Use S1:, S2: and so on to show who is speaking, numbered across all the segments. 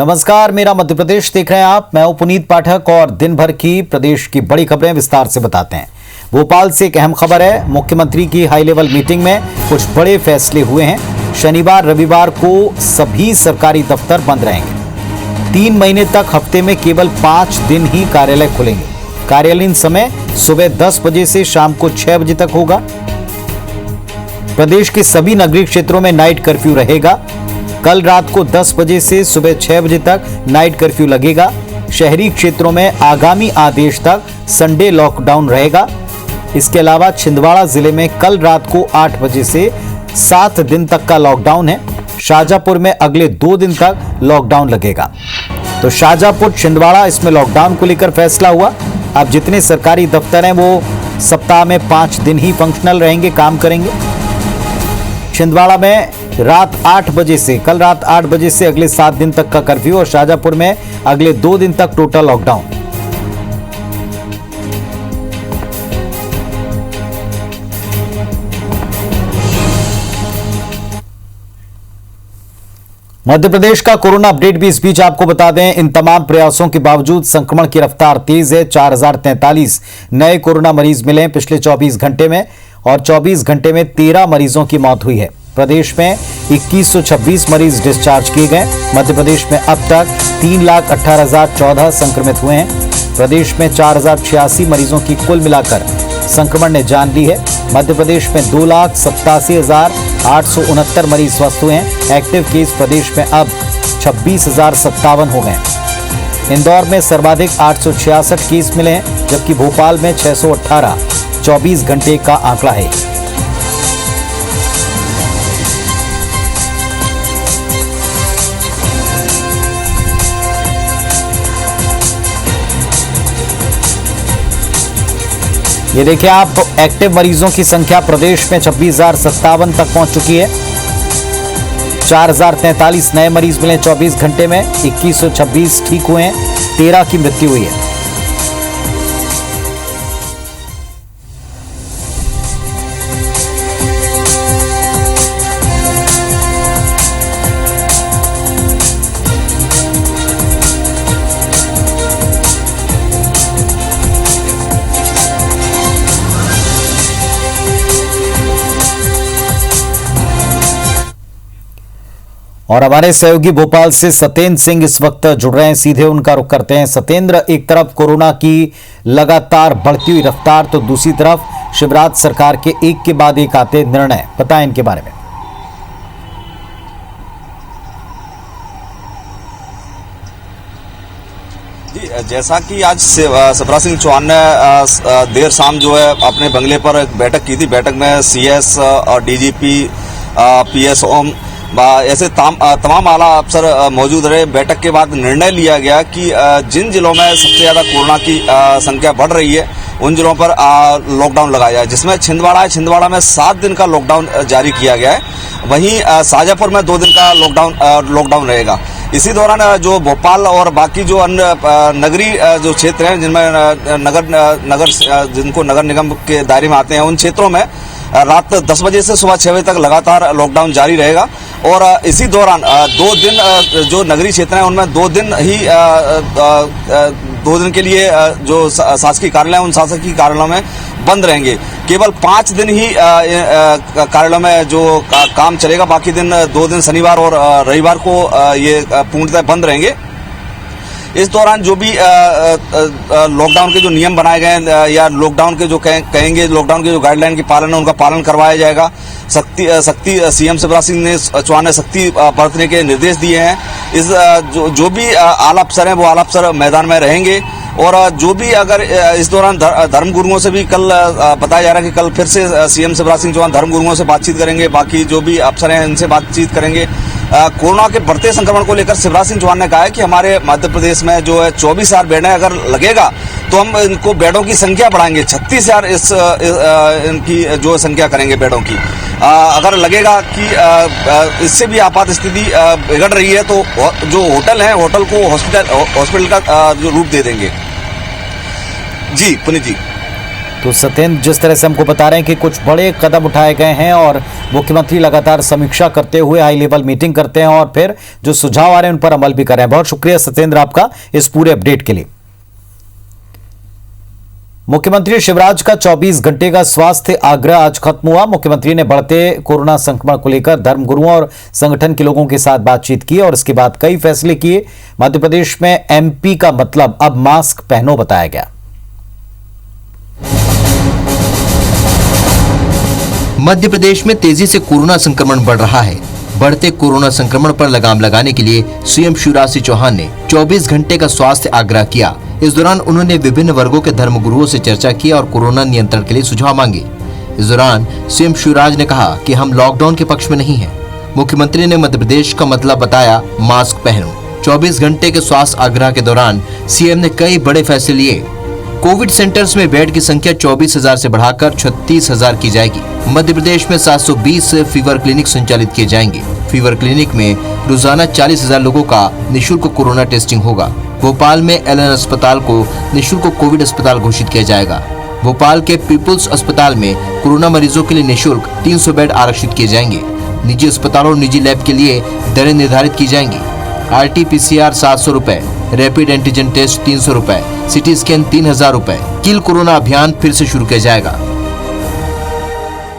S1: नमस्कार, मेरा मध्य प्रदेश देख रहे हैं आप। मैं हूं पुनीत पाठक और दिन भर की प्रदेश की बड़ी खबरें विस्तार से बताते हैं। भोपाल से एक अहम खबर है। मुख्यमंत्री की हाई लेवल मीटिंग में कुछ बड़े फैसले हुए हैं। शनिवार रविवार को सभी सरकारी दफ्तर बंद रहेंगे। 3 महीने तक हफ्ते में केवल 5 दिन ही कार्यालय खुलेंगे। कार्यालयीन समय सुबह 10 बजे से शाम को 6 बजे तक होगा। प्रदेश के सभी नगरीय क्षेत्रों में नाइट कर्फ्यू रहेगा। कल रात को 10 बजे से सुबह 6 बजे तक नाइट कर्फ्यू लगेगा। शहरी क्षेत्रों में आगामी आदेश तक संडे लॉकडाउन रहेगा। इसके अलावा छिंदवाड़ा जिले में कल रात को 8 बजे से 7 दिन तक का लॉकडाउन है। शाहजहांपुर में अगले 2 दिन तक लॉकडाउन लगेगा। तो शाहजहांपुर छिंदवाड़ा इसमें लॉकडाउन को लेकर फैसला हुआ। अब जितने सरकारी दफ्तर हैं वो सप्ताह में 5 दिन ही फंक्शनल रहेंगे, काम करेंगे। छिंदवाड़ा में रात 8 बजे से कल रात 8 बजे से अगले 7 दिन तक का कर्फ्यू और शाहजहांपुर में अगले 2 दिन तक टोटल लॉकडाउन। मध्य प्रदेश का कोरोना अपडेट भी इस बीच आपको बता दें। इन तमाम प्रयासों के बावजूद संक्रमण की रफ्तार तेज है। 4043 नए कोरोना मरीज मिले हैं पिछले 24 घंटे में और 24 घंटे में 13 मरीजों की मौत हुई है। प्रदेश में 2126 मरीज डिस्चार्ज किए गए। मध्य प्रदेश में अब तक 3,18,014 संक्रमित हुए हैं। प्रदेश में 4,086 मरीजों की कुल मिलाकर संक्रमण ने जान ली है। मध्य प्रदेश में 2,87,869 मरीज स्वस्थ हुए हैं। एक्टिव केस प्रदेश में अब 26,057 हो गए। इंदौर में सर्वाधिक 866 केस मिले हैं, जबकि भोपाल में 618 24 घंटे का आंकड़ा है। ये देखिए आप, एक्टिव मरीजों की संख्या प्रदेश में 26,057 तक पहुंच चुकी है। 4,043 नए मरीज मिले 24 घंटे में। 2126 ठीक हुए हैं, 13 की मृत्यु हुई है। और हमारे सहयोगी भोपाल से सत्येंद्र सिंह इस वक्त जुड़ रहे हैं, सीधे उनका रुख करते हैं। सत्येंद्र, एक तरफ कोरोना की लगातार बढ़ती हुई रफ्तार, तो दूसरी तरफ शिवराज सरकार के एक के बाद एक आते निर्णय, बताएं इनके बारे में।
S2: जी, जैसा कि आज शिवराज सिंह चौहान ने देर शाम जो है अपने बंगले पर एक बैठक की थी। बैठक में सीएस और डीजीपी, पीएसओ ऐसे तमाम आला अफसर मौजूद रहे। बैठक के बाद निर्णय लिया गया कि जिन जिलों में सबसे ज़्यादा कोरोना की संख्या बढ़ रही है उन जिलों पर लॉकडाउन लगाया जाए, जिसमें छिंदवाड़ा है। छिंदवाड़ा में 7 दिन का लॉकडाउन जारी किया गया है। वहीं शाहजहांपुर में 2 दिन का लॉकडाउन रहेगा। इसी दौरान जो भोपाल और बाकी जो अन्य नगरीय जो क्षेत्र हैं जिनमें जिनको नगर निगम के दायरे में आते हैं, उन क्षेत्रों में रात 10 बजे से सुबह 6 बजे तक लगातार लॉकडाउन जारी रहेगा। और इसी दौरान 2 दिन जो नगरीय क्षेत्र हैं उनमें 2 दिन ही 2 दिन के लिए जो शासकीय कार्यालय हैं उन शासकीय कार्यालयों में बंद रहेंगे। केवल 5 दिन ही कार्यालयों में जो काम चलेगा। बाकी दिन 2 दिन शनिवार और रविवार को ये पूर्णतः बंद रहेंगे। इस दौरान जो भी लॉकडाउन के जो नियम बनाए गए हैं या लॉकडाउन के जो कहेंगे लॉकडाउन के जो गाइडलाइन की पालन है उनका पालन करवाया जाएगा। सख्ती सीएम शिवराज सिंह चौहान ने सख्ती बरतने के निर्देश दिए हैं। इस जो भी आला अफसर हैं वो आला अफसर मैदान में रहेंगे। और जो भी अगर इस दौरान धर्मगुरुओं से भी कल बताया जा रहा है कि कल फिर से सीएम शिवराज सिंह चौहान धर्मगुरुओं से बातचीत करेंगे। बाकी जो भी अफसर हैं इनसे बातचीत करेंगे। कोरोना के बढ़ते संक्रमण को लेकर शिवराज सिंह चौहान ने कहा है कि हमारे मध्य प्रदेश में जो है 24,000 बेड है, अगर लगेगा तो हम इनको बेडों की संख्या बढ़ाएंगे। 36,000 इनकी जो संख्या करेंगे बेडों की। अगर लगेगा कि इससे भी आपात स्थिति बिगड़ रही है तो जो होटल है होटल को हॉस्पिटल का जो रूप दे देंगे। जी पुनीत जी।
S1: तो सत्येंद्र, जिस तरह से हमको बता रहे हैं कि कुछ बड़े कदम उठाए गए हैं और मुख्यमंत्री लगातार समीक्षा करते हुए हाई लेवल मीटिंग करते हैं और फिर जो सुझाव आ रहे हैं उन पर अमल भी कर रहे हैं। बहुत शुक्रिया सत्येंद्र आपका इस पूरे अपडेट के लिए। मुख्यमंत्री शिवराज का 24 घंटे का स्वास्थ्य आग्रह आज खत्म हुआ। मुख्यमंत्री ने बढ़ते कोरोना संक्रमण को लेकर धर्मगुरुओं और संगठन के लोगों के साथ बातचीत की और इसके बाद कई फैसले किए। मध्य प्रदेश में एमपी का मतलब अब मास्क पहनो बताया गया।
S3: मध्य प्रदेश में तेजी से कोरोना संक्रमण बढ़ रहा है। बढ़ते कोरोना संक्रमण पर लगाम लगाने के लिए सीएम शिवराज सिंह चौहान ने 24 घंटे का स्वास्थ्य आग्रह किया। इस दौरान उन्होंने विभिन्न वर्गों के धर्मगुरुओं से चर्चा की और कोरोना नियंत्रण के लिए सुझाव मांगे। इस दौरान सीएम शिवराज ने कहा कि हम लॉकडाउन के पक्ष में नहीं हैं। मुख्यमंत्री ने मध्य प्रदेश का मतलब बताया मास्क पहनो। 24 घंटे के स्वास्थ्य आग्रह के दौरान सीएम ने कई बड़े फैसले लिए। कोविड सेंटर्स में बेड की संख्या 24,000 से बढ़ाकर 36,000 की जाएगी। मध्य प्रदेश में 720 फीवर क्लिनिक संचालित किए जाएंगे। फीवर क्लिनिक में रोजाना 40,000 लोगों का निःशुल्क कोरोना टेस्टिंग होगा। भोपाल में एलएन अस्पताल को निःशुल्क कोविड अस्पताल घोषित किया जाएगा। भोपाल के पीपुल्स अस्पताल में कोरोना मरीजों के लिए निःशुल्क 300 बेड आरक्षित किए जाएंगे। निजी अस्पतालों और निजी लैब के लिए दरें निर्धारित की जाएंगी। RT-PCR 700 रुपए, रैपिड एंटीजन टेस्ट 300 रुपए, सिटी स्कैन 3,000 रुपए। किल कोरोना अभियान फिर से शुरू किया जाएगा।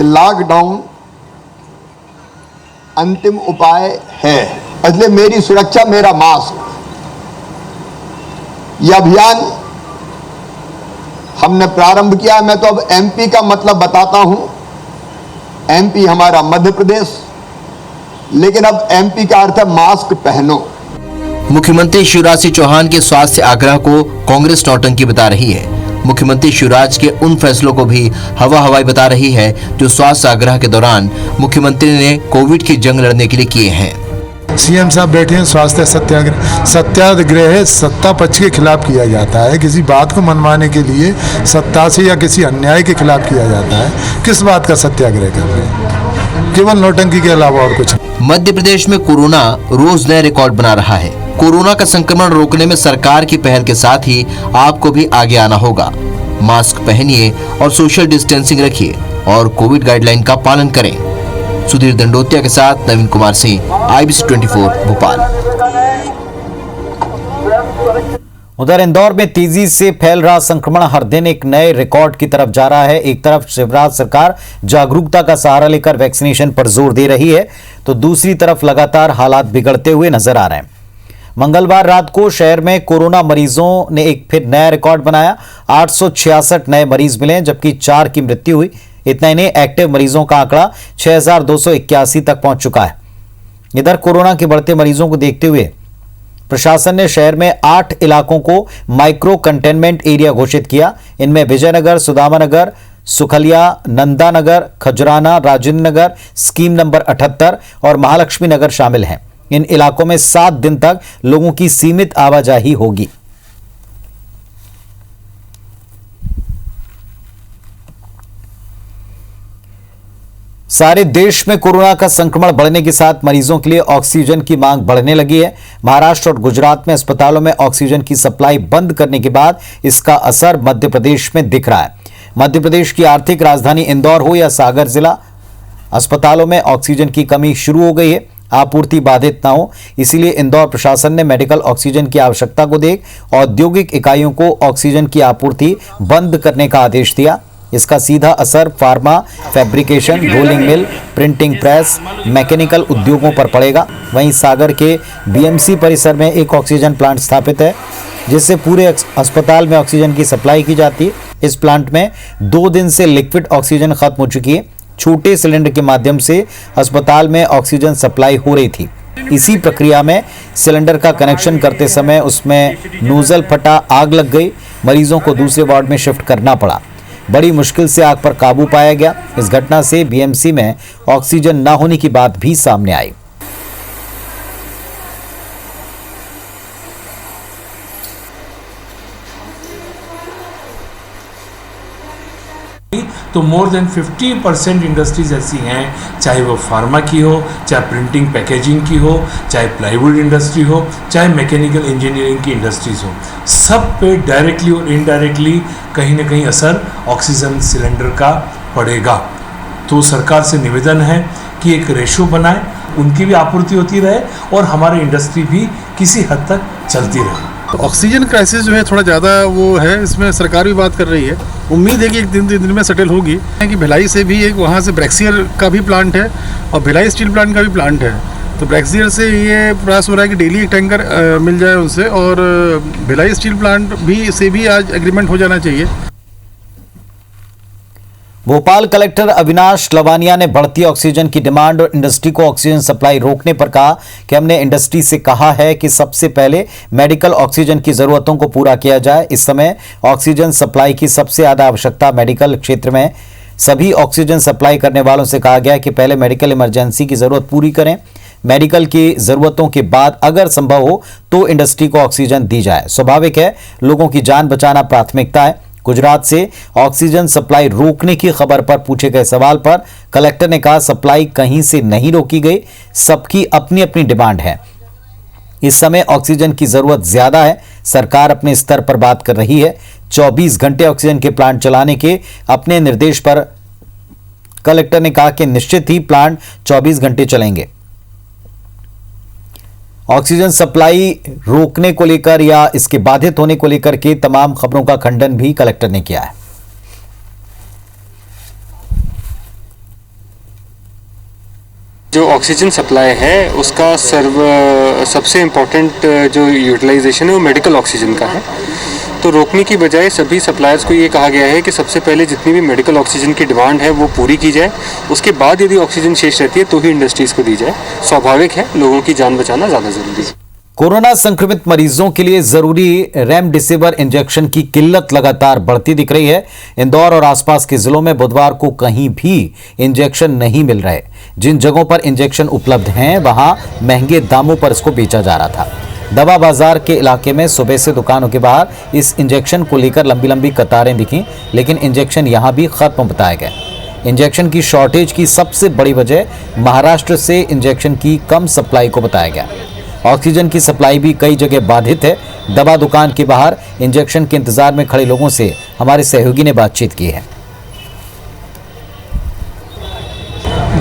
S4: लॉकडाउन अंतिम उपाय है, इसलिए मेरी सुरक्षा मेरा मास्क, यह अभियान हमने प्रारंभ किया। मैं तो अब एमपी का मतलब बताता हूं। एमपी हमारा मध्य प्रदेश, लेकिन अब एमपी का अर्थ है मास्क पहनो।
S3: मुख्यमंत्री शिवराज सिंह चौहान के स्वास्थ्य आग्रह को कांग्रेस नौटंकी बता रही है। मुख्यमंत्री शिवराज के उन फैसलों को भी हवा हवाई बता रही है जो स्वास्थ्य आग्रह के दौरान मुख्यमंत्री ने कोविड की जंग लड़ने के लिए किए हैं।
S5: सीएम साहब बैठे हैं, स्वास्थ्य सत्याग्रह। सत्याग्रह सत्ता पक्ष के खिलाफ किया जाता है, किसी बात को मनवाने के लिए सत्ता से या किसी अन्याय के खिलाफ किया जाता है। किस बात का सत्याग्रह कर रहे हैं? केवल नौटंकी के अलावा और कुछ।
S3: मध्य प्रदेश में कोरोना रोज नए रिकॉर्ड बना रहा है। कोरोना का संक्रमण रोकने में सरकार की पहल के साथ ही आपको भी आगे आना होगा। मास्क पहनिए और सोशल डिस्टेंसिंग रखिए और कोविड गाइडलाइन का पालन करें। सुधीर दंडोतिया के साथ नवीन कुमार सिंह, IBC 24 भोपाल।
S1: उधर इंदौर में तेजी से फैल रहा संक्रमण हर दिन एक नए रिकॉर्ड की तरफ जा रहा है। एक तरफ शिवराज सरकार जागरूकता का सहारा लेकर वैक्सीनेशन पर जोर दे रही है, तो दूसरी तरफ लगातार हालात बिगड़ते हुए नजर आ रहे हैं। मंगलवार रात को शहर में कोरोना मरीजों ने एक फिर नया रिकॉर्ड बनाया। 866 नए मरीज मिले, जबकि 4 की मृत्यु हुई। इतना ही नहीं, एक्टिव मरीजों का आंकड़ा 6,281 तक पहुंच चुका है। इधर कोरोना के बढ़ते मरीजों को देखते हुए प्रशासन ने शहर में 8 इलाकों को माइक्रो कंटेनमेंट एरिया घोषित किया। इनमें विजयनगर, सुदामानगर, सुखलिया, नंदानगर, खजुराना, राजेंद्र नगर, स्कीम नंबर 78 और महालक्ष्मी नगर शामिल हैं। इन इलाकों में 7 दिन तक लोगों की सीमित आवाजाही होगी। सारे देश में कोरोना का संक्रमण बढ़ने के साथ मरीजों के लिए ऑक्सीजन की मांग बढ़ने लगी है। महाराष्ट्र और गुजरात में अस्पतालों में ऑक्सीजन की सप्लाई बंद करने के बाद इसका असर मध्य प्रदेश में दिख रहा है। मध्य प्रदेश की आर्थिक राजधानी इंदौर हो या सागर जिला, अस्पतालों में ऑक्सीजन की कमी शुरू हो गई है। आपूर्ति बाधित ना हो, इसीलिए इंदौर प्रशासन ने मेडिकल ऑक्सीजन की आवश्यकता को देख औद्योगिक इकाइयों को ऑक्सीजन की आपूर्ति बंद करने का आदेश दिया। इसका सीधा असर pharma, fabrication, rolling mill, printing press, mechanical उद्योगों पर पड़ेगा। वहीं सागर के बीएमसी परिसर में एक ऑक्सीजन प्लांट स्थापित है, जिससे पूरे अस्पताल में ऑक्सीजन की सप्लाई की जाती है। इस प्लांट में 2 दिन से लिक्विड ऑक्सीजन खत्म हो चुकी है। छोटे सिलेंडर के माध्यम से अस्पताल में ऑक्सीजन सप्लाई हो रही थी। इसी प्रक्रिया में सिलेंडर का कनेक्शन करते समय उसमें नोजल फटा, आग लग गई। मरीजों को दूसरे वार्ड में शिफ्ट करना पड़ा। बड़ी मुश्किल से आग पर काबू पाया गया। इस घटना से बीएमसी में ऑक्सीजन न होने की बात भी सामने आई।
S6: तो मोर देन 50% इंडस्ट्रीज ऐसी हैं, चाहे वो फार्मा की हो, चाहे प्रिंटिंग पैकेजिंग की हो, चाहे प्लाईवुड इंडस्ट्री हो, चाहे मैकेनिकल इंजीनियरिंग की इंडस्ट्रीज हो, सब पे डायरेक्टली और इनडायरेक्टली कहीं ना कहीं असर ऑक्सीजन सिलेंडर का पड़ेगा। तो सरकार से निवेदन है की एक रेशो बनाए, उनकी भी आपूर्ति होती रहे और हमारी इंडस्ट्री भी किसी हद तक चलती रहे।
S7: तो ऑक्सीजन क्राइसिस जो है थोड़ा ज़्यादा वो है, इसमें सरकार भी बात कर रही है। उम्मीद है कि एक दिन में सेटल होगी कि भिलाई से भी एक वहाँ से ब्रेक्सियर का भी प्लांट है और भिलाई स्टील प्लांट का भी प्लांट है। तो ब्रेक्सियर से ये प्रयास हो रहा है कि डेली एक टैंकर मिल जाए उनसे, और भिलाई स्टील प्लांट से भी आज एग्रीमेंट हो जाना चाहिए।
S1: भोपाल कलेक्टर अविनाश लवानिया ने बढ़ती ऑक्सीजन की डिमांड और इंडस्ट्री को ऑक्सीजन सप्लाई रोकने पर कहा कि हमने इंडस्ट्री से कहा है कि सबसे पहले मेडिकल ऑक्सीजन की जरूरतों को पूरा किया जाए। इस समय ऑक्सीजन सप्लाई की सबसे ज्यादा आवश्यकता मेडिकल क्षेत्र में। सभी ऑक्सीजन सप्लाई करने वालों से कहा गया कि पहले मेडिकल इमरजेंसी की जरूरत पूरी करें। मेडिकल की जरूरतों के बाद अगर संभव हो तो इंडस्ट्री को ऑक्सीजन दी जाए। स्वाभाविक है, लोगों की जान बचाना प्राथमिकता है। गुजरात से ऑक्सीजन सप्लाई रोकने की खबर पर पूछे गए सवाल पर कलेक्टर ने कहा, सप्लाई कहीं से नहीं रोकी गई, सबकी अपनी अपनी डिमांड है। इस समय ऑक्सीजन की जरूरत ज्यादा है, सरकार अपने स्तर पर बात कर रही है। 24 घंटे ऑक्सीजन के प्लांट चलाने के अपने निर्देश पर कलेक्टर ने कहा कि निश्चित ही प्लांट 24 घंटे चलेंगे। ऑक्सीजन सप्लाई रोकने को लेकर या इसके बाधित होने को लेकर के तमाम खबरों का खंडन भी कलेक्टर ने किया है।
S8: जो ऑक्सीजन सप्लाई है उसका सबसे इम्पोर्टेंट जो यूटिलाइजेशन है वो मेडिकल ऑक्सीजन का है। तो रोकने की बजाय सभी सप्लायर्स को ये कहा गया है कि सबसे पहले जितनी भी मेडिकल ऑक्सीजन की डिमांड है वो पूरी की जाए, उसके बाद यदि ऑक्सीजन शेष रहती है तो ही इंडस्ट्रीज को दी जाए। स्वाभाविक है, लोगों की जान बचाना ज़्यादा ज़रूरी है।
S1: कोरोना संक्रमित मरीजों के लिए जरूरी रेमडेसिविर इंजेक्शन की किल्लत लगातार बढ़ती दिख रही है। इंदौर और आसपास के जिलों में बुधवार को कहीं भी इंजेक्शन नहीं मिल रहे। जिन जगहों पर इंजेक्शन उपलब्ध हैं वहां महंगे दामों पर इसको बेचा जा रहा था। दवा बाजार के इलाके में सुबह से दुकानों के बाहर इस इंजेक्शन को लेकर लंबी लंबी कतारें दिखीं, लेकिन इंजेक्शन यहां भी खत्म बताए गए। इंजेक्शन की शॉर्टेज की सबसे बड़ी वजह महाराष्ट्र से इंजेक्शन की कम सप्लाई को बताया गया। ऑक्सीजन की सप्लाई भी कई जगह बाधित है। दवा दुकान के बाहर इंजेक्शन के इंतजार में खड़े लोगों से हमारे सहयोगी ने बातचीत की है।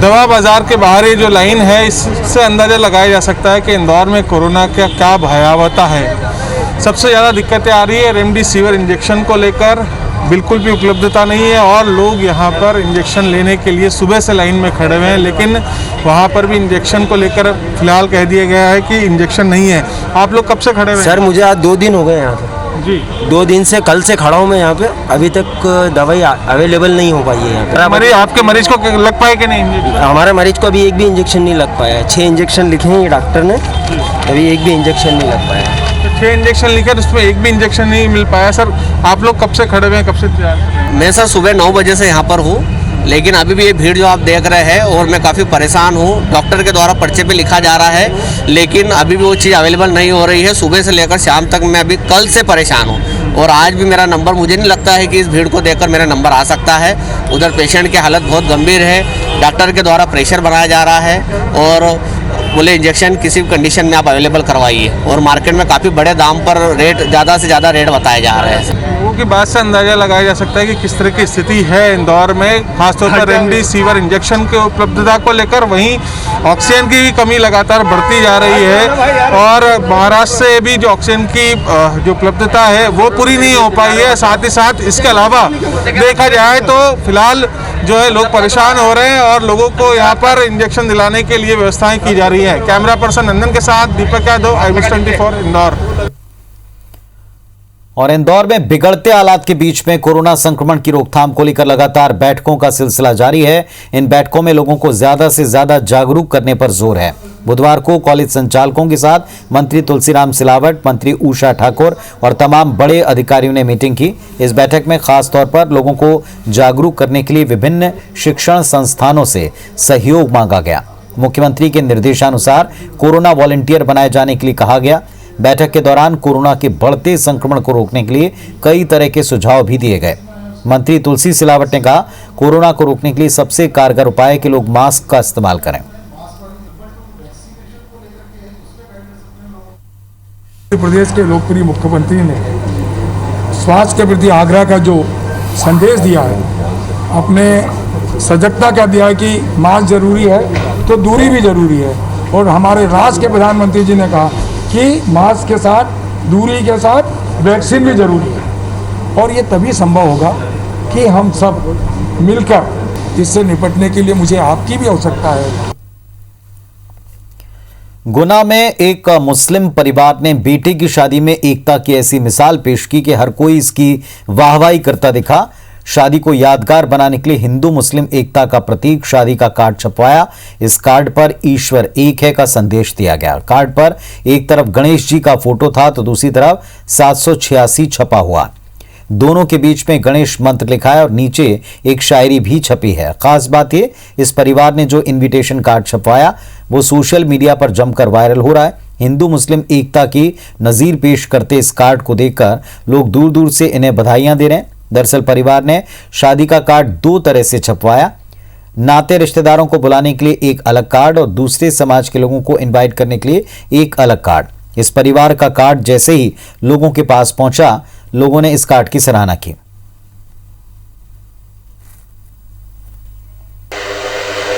S9: दवा बाज़ार के बाहर ही जो लाइन है, इससे अंदाज़ा लगाया जा सकता है कि इंदौर में कोरोना का क्या भयावहता है। सबसे ज़्यादा दिक्कतें आ रही है रेमडेसिविर इंजेक्शन को लेकर, बिल्कुल भी उपलब्धता नहीं है और लोग यहाँ पर इंजेक्शन लेने के लिए सुबह से लाइन में खड़े हुए हैं, लेकिन वहाँ पर भी इंजेक्शन को लेकर फिलहाल कह दिया गया है कि इंजेक्शन नहीं है। आप लोग कब से खड़े हुए हैं?
S10: सर मुझे आज 2 दिन हो गए यहाँ पे
S9: जी।
S10: 2 दिन से, कल से खड़ा हूँ मैं यहाँ पे। अभी तक दवाई अवेलेबल नहीं हो पाई है यहाँ पे।
S9: आपके मरीज को लग पाए कि नहीं इंजेक्शन?
S10: हमारे मरीज को अभी एक भी इंजेक्शन नहीं लग पाया है। 6 इंजेक्शन लिखे हैं डॉक्टर ने, अभी एक भी इंजेक्शन नहीं लग पाया है।
S9: 6 इंजेक्शन लिखे तो उसमें एक भी इंजेक्शन नहीं मिल पाया। सर आप लोग कब से खड़े हुए हैं, कब से तैयार?
S11: मैं सर सुबह 9 बजे से यहाँ पर हूँ, लेकिन अभी भी ये भीड़ जो आप देख रहे हैं और मैं काफ़ी परेशान हूँ। डॉक्टर के द्वारा पर्चे पे लिखा जा रहा है, लेकिन अभी भी वो चीज़ अवेलेबल नहीं हो रही है। सुबह से लेकर शाम तक मैं अभी कल से परेशान हूँ और आज भी मेरा नंबर, मुझे नहीं लगता है कि इस भीड़ को देखकर मेरा नंबर आ सकता है। उधर पेशेंट की हालत बहुत गंभीर है, डॉक्टर के द्वारा प्रेशर बनाया जा रहा है और बोले इंजेक्शन किसी भी कंडीशन में आप अवेलेबल करवाइए, और मार्केट में काफ़ी बड़े दाम पर रेट, ज़्यादा से ज़्यादा रेट बताए जा रहे हैं।
S9: लोगों की बात से अंदाजा लगाया जा सकता है कि किस तरह की स्थिति है इंदौर में, खासतौर पर रेमडेसिविर इंजेक्शन की उपलब्धता को लेकर। वहीं ऑक्सीजन की भी कमी लगातार बढ़ती जा रही है और महाराष्ट्र से भी जो ऑक्सीजन की जो उपलब्धता है वो पूरी नहीं हो पाई है। साथ ही साथ इसके अलावा देखा जाए तो फिलहाल जो है लोग परेशान हो रहे हैं और लोगों को यहाँ पर इंजेक्शन दिलाने के लिए व्यवस्थाएं की जा रही है। कैमरा पर्सन नंदन के साथ दीपक यादव, IBS24 इंदौर।
S1: और इंदौर में बिगड़ते हालात के बीच में कोरोना संक्रमण की रोकथाम को लेकर लगातार बैठकों का सिलसिला जारी है। इन बैठकों में लोगों को ज्यादा से ज्यादा जागरूक करने पर जोर है। बुधवार को कॉलेज संचालकों के साथ मंत्री तुलसीराम सिलावट, मंत्री उषा ठाकुर और तमाम बड़े अधिकारियों ने मीटिंग की। इस बैठक में खास तौर पर लोगों को जागरूक करने के लिए विभिन्न शिक्षण संस्थानों से सहयोग मांगा गया। मुख्यमंत्री के निर्देशानुसार कोरोना वॉलंटियर बनाए जाने के लिए कहा गया। बैठक के दौरान कोरोना के बढ़ते संक्रमण को रोकने के लिए कई तरह के सुझाव भी दिए गए। मंत्री तुलसी सिलावट ने कहा, कोरोना को रोकने के लिए सबसे कारगर उपाय है कि लोग मास्क का इस्तेमाल करें।
S12: प्रदेश के लोकप्रिय मुख्यमंत्री ने स्वास्थ्य के प्रति आग्रह का जो संदेश दिया है, अपने सजगता क्या दिया है कि मास्क जरूरी है, तो दूरी भी जरूरी है। और हमारे राष्ट्र के प्रधानमंत्री जी ने कहा कि मास्क के साथ, दूरी के साथ वैक्सीन भी जरूरी है। और ये तभी संभव होगा कि हम सब मिलकर इससे निपटने के लिए मुझे आपकी भी आवश्यकता है।
S1: गुना में एक मुस्लिम परिवार ने बेटे की शादी में एकता की ऐसी मिसाल पेश की कि हर कोई इसकी वाहवाही करता दिखा। शादी को यादगार बनाने के लिए हिंदू मुस्लिम एकता का प्रतीक शादी का कार्ड छपवाया। इस कार्ड पर ईश्वर एक है का संदेश दिया गया। कार्ड पर एक तरफ गणेश जी का फोटो था तो दूसरी तरफ 786 छपा हुआ। दोनों के बीच में गणेश मंत्र लिखा है और नीचे एक शायरी भी छपी है। खास बात ये, इस परिवार ने जो इनविटेशन कार्ड छपवाया वो सोशल मीडिया पर जमकर वायरल हो रहा है। हिंदू मुस्लिम एकता की नज़ीर पेश करते इस कार्ड को देखकर लोग दूर दूर से इन्हें बधाइयां दे रहे हैं। दरअसल परिवार ने शादी का कार्ड दो तरह से छपवाया। नाते रिश्तेदारों को बुलाने के लिए एक अलग कार्ड और दूसरे समाज के लोगों को इनवाइट करने के लिए एक अलग कार्ड। इस परिवार का कार्ड जैसे ही लोगों के पास पहुंचा, लोगों ने इस कार्ड की सराहना की।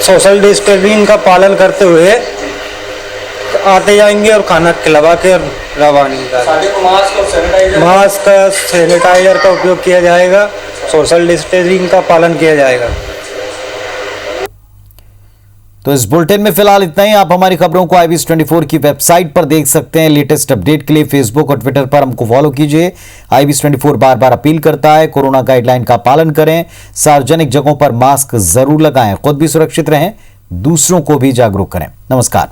S10: सोशल डिस्टेंसिंग का पालन करते हुए आते जाएंगे और खाना खिलवा के रवाना मास्क सैनिटाइजर का उपयोग किया जाएगा। सोशल डिस्टेंसिंग का पालन किया जाएगा।
S1: तो इस बुलेटिन में फिलहाल इतना ही। आप हमारी खबरों को IBS24 की वेबसाइट पर देख सकते हैं। लेटेस्ट अपडेट के लिए फेसबुक और ट्विटर पर हमको फॉलो कीजिए। IBS24 बार बार अपील करता है, कोरोना गाइडलाइन का पालन करें, सार्वजनिक जगहों पर मास्क जरूर लगाएं, खुद भी सुरक्षित रहें, दूसरों को भी जागरूक करें। नमस्कार।